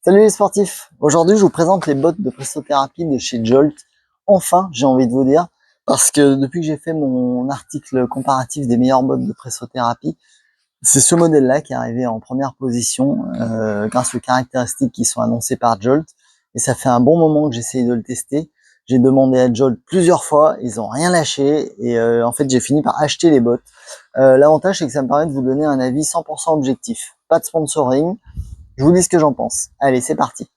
Salut les sportifs! Aujourd'hui, je vous présente les bottes de pressothérapie de chez Jolt. Enfin, j'ai envie de vous dire, parce que depuis que j'ai fait mon article comparatif des meilleures bottes de pressothérapie, c'est ce modèle-là qui est arrivé en première position grâce aux caractéristiques qui sont annoncées par Jolt. Et ça fait un bon moment que j'essaye de le tester. J'ai demandé à Jolt plusieurs fois, ils ont rien lâché et en fait j'ai fini par acheter les bottes. L'avantage c'est que ça me permet de vous donner un avis 100% objectif. Pas de sponsoring. Je vous dis ce que j'en pense. Allez, c'est parti.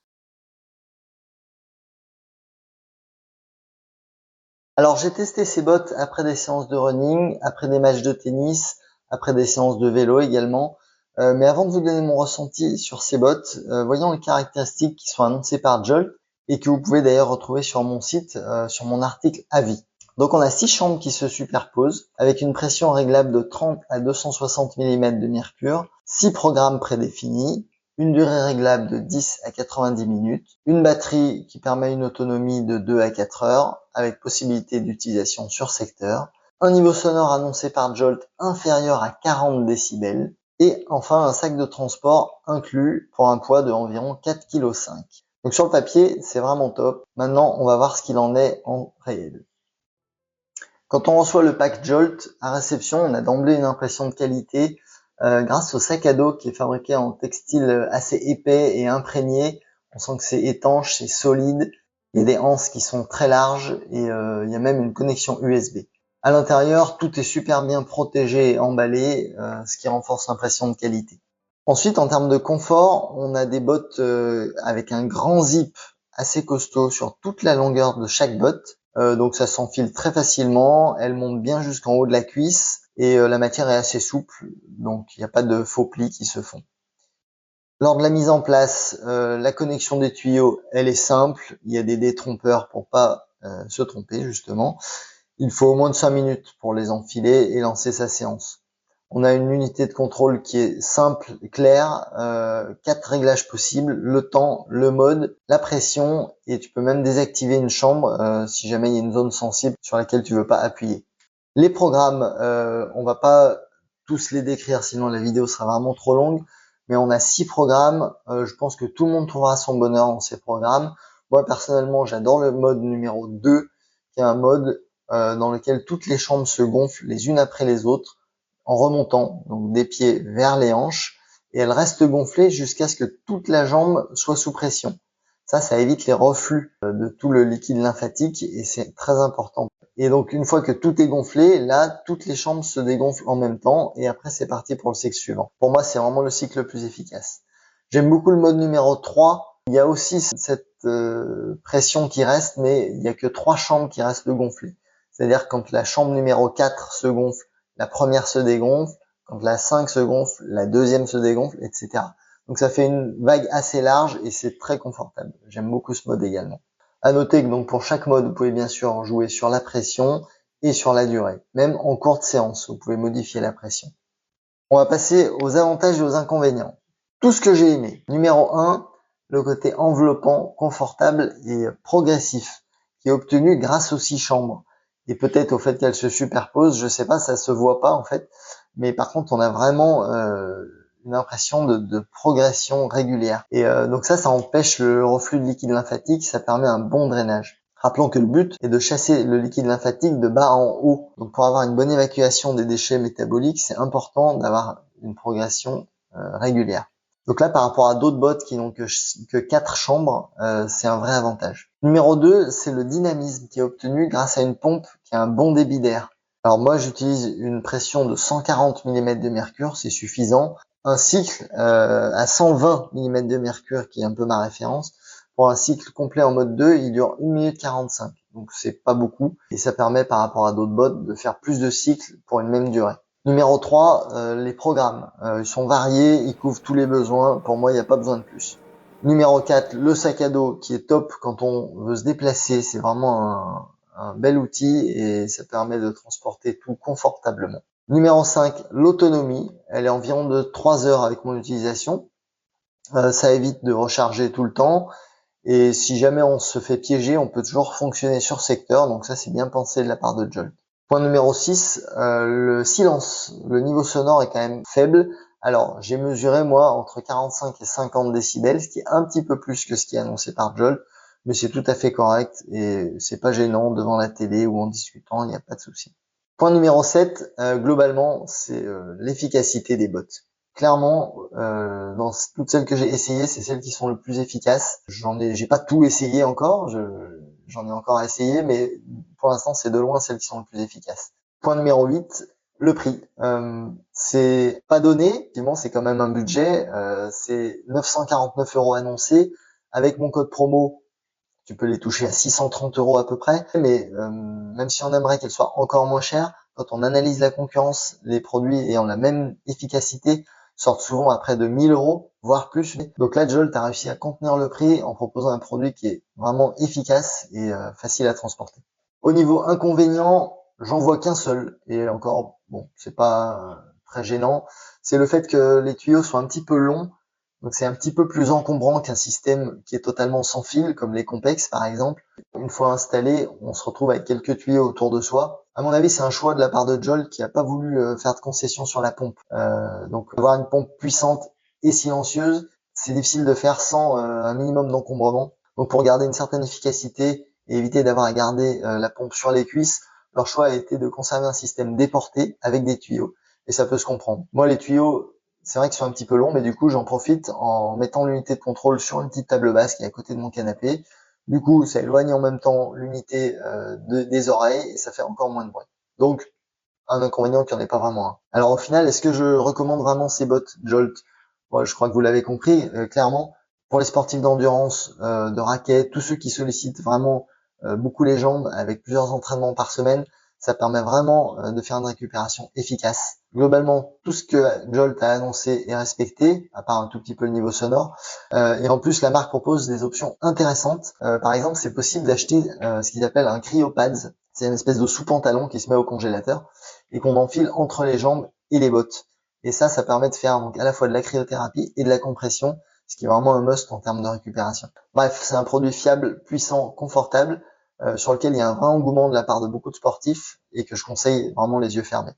Alors j'ai testé ces bottes après des séances de running, après des matchs de tennis, après des séances de vélo également. Mais avant de vous donner mon ressenti sur ces bottes, voyons les caractéristiques qui sont annoncées par Jolt et que vous pouvez d'ailleurs retrouver sur mon site, sur mon article avis. Donc on a 6 chambres qui se superposent avec une pression réglable de 30 à 260 mm de mercure, 6 programmes prédéfinis, une durée réglable de 10 à 90 minutes, une batterie qui permet une autonomie de 2 à 4 heures avec possibilité d'utilisation sur secteur, un niveau sonore annoncé par Jolt inférieur à 40 décibels et enfin un sac de transport inclus pour un poids de environ 4,5 kg. Donc sur le papier, c'est vraiment top. Maintenant, on va voir ce qu'il en est en réel. Quand on reçoit le pack Jolt à réception, on a d'emblée une impression de qualité grâce au sac à dos qui est fabriqué en textile assez épais et imprégné. On sent que c'est étanche, c'est solide. Il y a des anses qui sont très larges et il y a même une connexion USB. À l'intérieur, tout est super bien protégé et emballé, ce qui renforce l'impression de qualité. Ensuite, en termes de confort, on a des bottes avec un grand zip assez costaud sur toute la longueur de chaque botte. Donc ça s'enfile très facilement, elle monte bien jusqu'en haut de la cuisse et la matière est assez souple, donc il n'y a pas de faux plis qui se font. Lors de la mise en place, la connexion des tuyaux, elle est simple, il y a des détrompeurs pour pas se tromper justement. Il faut au moins de 5 minutes pour les enfiler et lancer sa séance. On a une unité de contrôle qui est simple, claire, 4 réglages possibles, le temps, le mode, la pression, et tu peux même désactiver une chambre si jamais il y a une zone sensible sur laquelle tu veux pas appuyer. Les programmes, on va pas tous les décrire, sinon la vidéo sera vraiment trop longue, mais on a 6 programmes, je pense que tout le monde trouvera son bonheur dans ces programmes. Moi personnellement, j'adore le mode numéro 2, qui est un mode dans lequel toutes les chambres se gonflent les unes après les autres, en remontant, donc des pieds vers les hanches, et elles restent gonflées jusqu'à ce que toute la jambe soit sous pression. Ça évite les reflux de tout le liquide lymphatique et c'est très important. Et donc une fois que tout est gonflé, là, toutes les chambres se dégonflent en même temps et après c'est parti pour le cycle suivant. Pour moi, c'est vraiment le cycle le plus efficace. J'aime beaucoup le mode numéro 3. Il y a aussi cette pression qui reste, mais il n'y a que 3 chambres qui restent gonflées. C'est-à-dire quand la chambre numéro 4 se gonfle, la première se dégonfle, quand la 5 se gonfle, la deuxième se dégonfle, etc. Donc ça fait une vague assez large et c'est très confortable. J'aime beaucoup ce mode également. À noter que donc pour chaque mode, vous pouvez bien sûr jouer sur la pression et sur la durée. Même en courte séance, vous pouvez modifier la pression. On va passer aux avantages et aux inconvénients. Tout ce que j'ai aimé. Numéro 1, le côté enveloppant, confortable et progressif, qui est obtenu grâce aux 6 chambres. Et peut-être au fait qu'elles se superposent, je sais pas, ça se voit pas en fait. Mais par contre, on a vraiment une impression de progression régulière. Et donc ça empêche le reflux de liquide lymphatique, ça permet un bon drainage. Rappelons que le but est de chasser le liquide lymphatique de bas en haut. Donc pour avoir une bonne évacuation des déchets métaboliques, c'est important d'avoir une progression régulière. Donc là, par rapport à d'autres bottes qui n'ont que 4 chambres, c'est un vrai avantage. Numéro 2, c'est le dynamisme qui est obtenu grâce à une pompe qui a un bon débit d'air. Alors moi, j'utilise une pression de 140 mm de mercure, c'est suffisant. Un cycle à 120 mm de mercure, qui est un peu ma référence. Pour un cycle complet en mode 2, il dure 1 minute 45. Donc c'est pas beaucoup. Et ça permet par rapport à d'autres bottes de faire plus de cycles pour une même durée. Numéro 3, les programmes. Ils sont variés, ils couvrent tous les besoins. Pour moi, il n'y a pas besoin de plus. Numéro 4, le sac à dos qui est top quand on veut se déplacer. C'est vraiment un bel outil et ça permet de transporter tout confortablement. Numéro 5, l'autonomie. Elle est environ de 3 heures avec mon utilisation. Ça évite de recharger tout le temps. Et si jamais on se fait piéger, on peut toujours fonctionner sur secteur. Donc ça, c'est bien pensé de la part de Jolt. Point numéro 6, le silence. Le niveau sonore est quand même faible, Alors, j'ai mesuré, moi, entre 45 et 50 décibels, ce qui est un petit peu plus que ce qui est annoncé par Jolt, mais c'est tout à fait correct et c'est pas gênant devant la télé ou en discutant, il n'y a pas de souci. Point numéro 7, globalement, c'est l'efficacité des bots. Clairement, dans toutes celles que j'ai essayées, c'est celles qui sont le plus efficaces. J'ai pas tout essayé encore, j'en ai encore à essayer, mais pour l'instant, c'est de loin celles qui sont le plus efficaces. Point numéro 8, le prix. C'est pas donné, effectivement, c'est quand même un budget. C'est 949 € annoncés. Avec mon code promo, tu peux les toucher à 630 € à peu près. Mais même si on aimerait qu'elles soient encore moins chères, quand on analyse la concurrence, les produits ayant la même efficacité sortent souvent à près de 1000 €, voire plus. Donc là, Jolt a réussi à contenir le prix en proposant un produit qui est vraiment efficace et facile à transporter. Au niveau inconvénient, j'en vois qu'un seul, et encore, bon, c'est pas très gênant, c'est le fait que les tuyaux soient un petit peu longs, donc c'est un petit peu plus encombrant qu'un système qui est totalement sans fil, comme les Compex par exemple. Une fois installé, on se retrouve avec quelques tuyaux autour de soi. À mon avis, c'est un choix de la part de Jolt qui a pas voulu faire de concession sur la pompe. Donc avoir une pompe puissante et silencieuse, c'est difficile de faire sans un minimum d'encombrement. Donc pour garder une certaine efficacité et éviter d'avoir à garder la pompe sur les cuisses, leur choix a été de conserver un système déporté avec des tuyaux. Et ça peut se comprendre. Moi, les tuyaux, c'est vrai qu'ils sont un petit peu longs, mais du coup, j'en profite en mettant l'unité de contrôle sur une petite table basse qui est à côté de mon canapé. Du coup, ça éloigne en même temps l'unité des oreilles et ça fait encore moins de bruit. Donc, un inconvénient qui en est pas vraiment un. Alors au final, est-ce que je recommande vraiment ces bottes Jolt? Bon, je crois que vous l'avez compris, clairement. Pour les sportifs d'endurance, de raquettes, tous ceux qui sollicitent vraiment beaucoup les jambes avec plusieurs entraînements par semaine, ça permet vraiment de faire une récupération efficace. Globalement, tout ce que Jolt a annoncé est respecté, à part un tout petit peu le niveau sonore. Et en plus, la marque propose des options intéressantes. Par exemple, c'est possible d'acheter ce qu'ils appellent un cryopads. C'est une espèce de sous-pantalon qui se met au congélateur et qu'on enfile entre les jambes et les bottes. Et ça permet de faire donc à la fois de la cryothérapie et de la compression, ce qui est vraiment un must en termes de récupération. Bref, c'est un produit fiable, puissant, confortable, sur lequel il y a un vrai engouement de la part de beaucoup de sportifs et que je conseille vraiment les yeux fermés.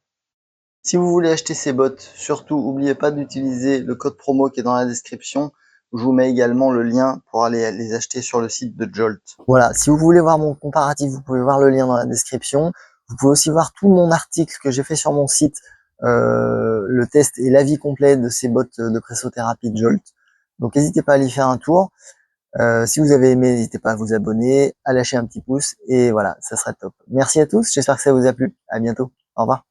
Si vous voulez acheter ces bottes, surtout n'oubliez pas d'utiliser le code promo qui est dans la description. Je vous mets également le lien pour aller les acheter sur le site de Jolt. Voilà, si vous voulez voir mon comparatif, vous pouvez voir le lien dans la description. Vous pouvez aussi voir tout mon article que j'ai fait sur mon site, le test et l'avis complet de ces bottes de pressothérapie de Jolt. Donc n'hésitez pas à y faire un tour. Si vous avez aimé, n'hésitez pas à vous abonner, à lâcher un petit pouce et voilà, ça serait top. Merci à tous, j'espère que ça vous a plu. À bientôt. Au revoir.